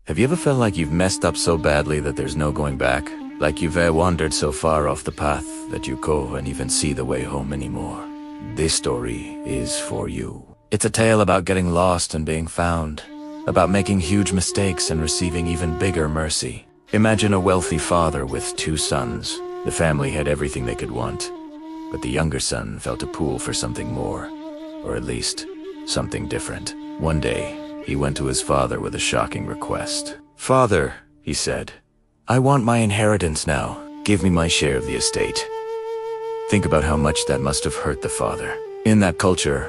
Have you ever felt like you've messed up so badly that there's no going back? Like you've wandered so far off the path that you can't even see the way home anymore? This story is for you. It's a tale about getting lost and being found, about making huge mistakes and receiving even bigger mercy. Imagine a wealthy father with 2 sons. The family had everything they could want, but the younger son felt a pull for something more, or at least something different. One day, he went to his father with a shocking request. "Father," he said, "I want my inheritance now. Give me my share of the estate." Think about how much that must have hurt the father. In that culture,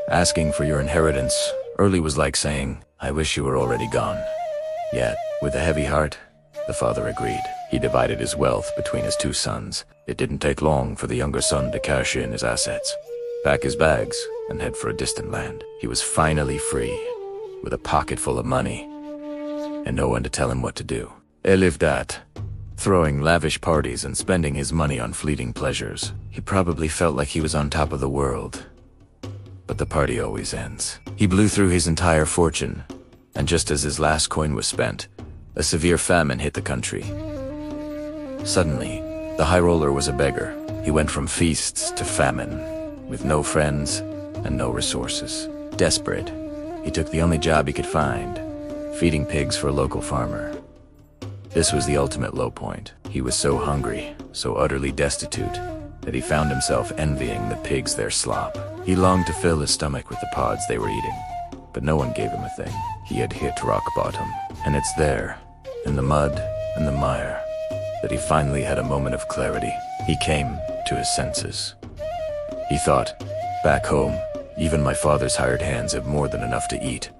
asking for your inheritance early was like saying, "I wish you were already gone." Yet, with a heavy heart, the father agreed. He divided his wealth between his 2 sons. It didn't take long for the younger son to cash in his assets, pack his bags, and head for a distant land. He was finally free, with a pocket full of money, and no one to tell him what to do. He lived that, throwing lavish parties and spending his money on fleeting pleasures. He probably felt like he was on top of the world. But the party always ends. He blew through his entire fortune, and just as his last coin was spent, a severe famine hit the country. Suddenly, the high roller was a beggar. He went from feasts to famine, with no friends and no resources. Desperate, he took the only job he could find, feeding pigs for a local farmer. This was the ultimate low point. He was so hungry, so utterly destitute, that he found himself envying the pigs their slop. He longed to fill his stomach with the pods they were eating, but no one gave him a thing. He had hit rock bottom, and it's there, in the mud and the mire, that he finally had a moment of clarity. He came to his senses. He thought, back home, even my father's hired hands have more than enough to eat.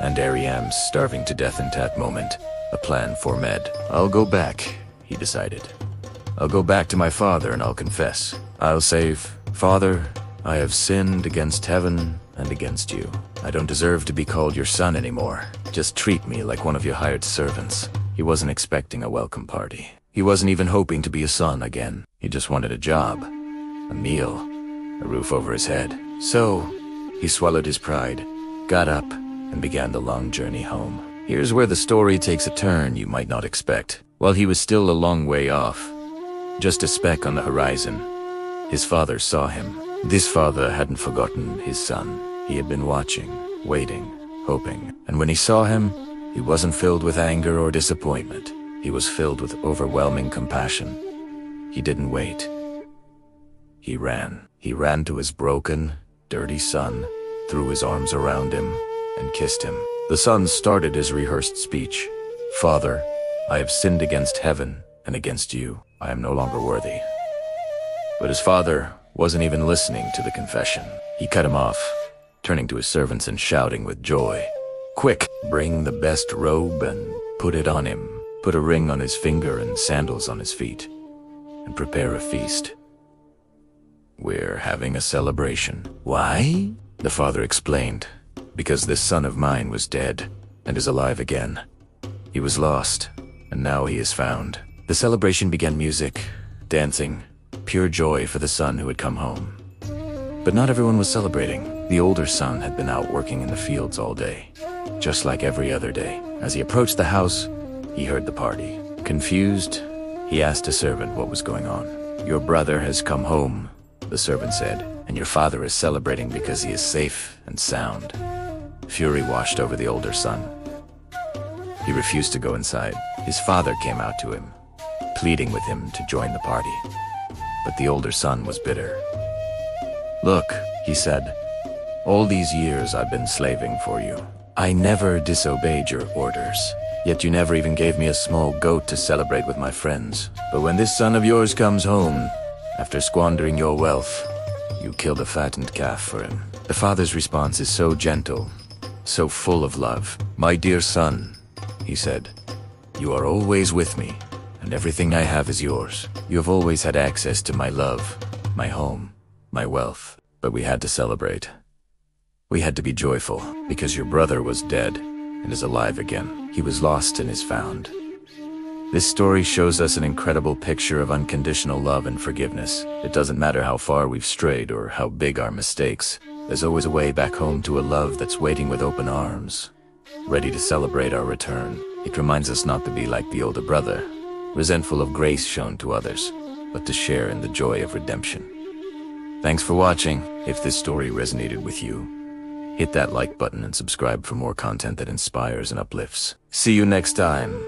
And there I am, starving to death in that moment. A plan formed. "I'll go back," he decided. "I'll go back to my father and I'll confess. I'll say, 'Father, I have sinned against heaven and against you. I don't deserve to be called your son anymore. Just treat me like one of your hired servants.'" He wasn't expecting a welcome party. He wasn't even hoping to be a son again. He just wanted a job, a meal, a roof over his head. So, he swallowed his pride, got up, and began the long journey home. Here's where the story takes a turn you might not expect. While he was still a long way off, just a speck on the horizon, his father saw him. This father hadn't forgotten his son. He had been watching, waiting, hoping. And when he saw him, he wasn't filled with anger or disappointment. He was filled with overwhelming compassion. He didn't wait. He ran. He ran to his broken, dirty son, threw his arms around him, and kissed him. The son started his rehearsed speech. "Father, I have sinned against heaven and against you. I am no longer worthy." But his father wasn't even listening to the confession. He cut him off, turning to his servants and shouting with joy, "Quick, bring the best robe and put it on him. Put a ring on his finger and sandals on his feet, and prepare a feast. We're having a celebration." "Why?" The father explained. "Because this son of mine was dead and is alive again. He was lost, and now he is found." The celebration began: music, dancing, pure joy for the son who had come home. But not everyone was celebrating. The older son had been out working in the fields all day, just like every other day. As he approached the house, he heard the party. Confused, he asked a servant what was going on. "Your brother has come home," the servant said, "and your father is celebrating because he is safe and sound." Fury washed over the older son. He refused to go inside. His father came out to him, pleading with him to join the party. But the older son was bitter. "Look," he said, "all these years I've been slaving for you. I never disobeyed your orders. Yet you never even gave me a small goat to celebrate with my friends. But when this son of yours comes home, after squandering your wealth, you killed a fattened calf for him." The father's response is so gentle, so full of love. "My dear son," he said, "you are always with me, and everything I have is yours. You have always had access to my love, my home, my wealth. But we had to celebrate. We had to be joyful, because your brother was dead and is alive again. He was lost and is found." This story shows us an incredible picture of unconditional love and forgiveness. It doesn't matter how far we've strayed or how big our mistakes. There's always a way back home to a love that's waiting with open arms, ready to celebrate our return. It reminds us not to be like the older brother, resentful of grace shown to others, but to share in the joy of redemption. Thanks for watching. If this story resonated with you, hit that like button and subscribe for more content that inspires and uplifts. See you next time.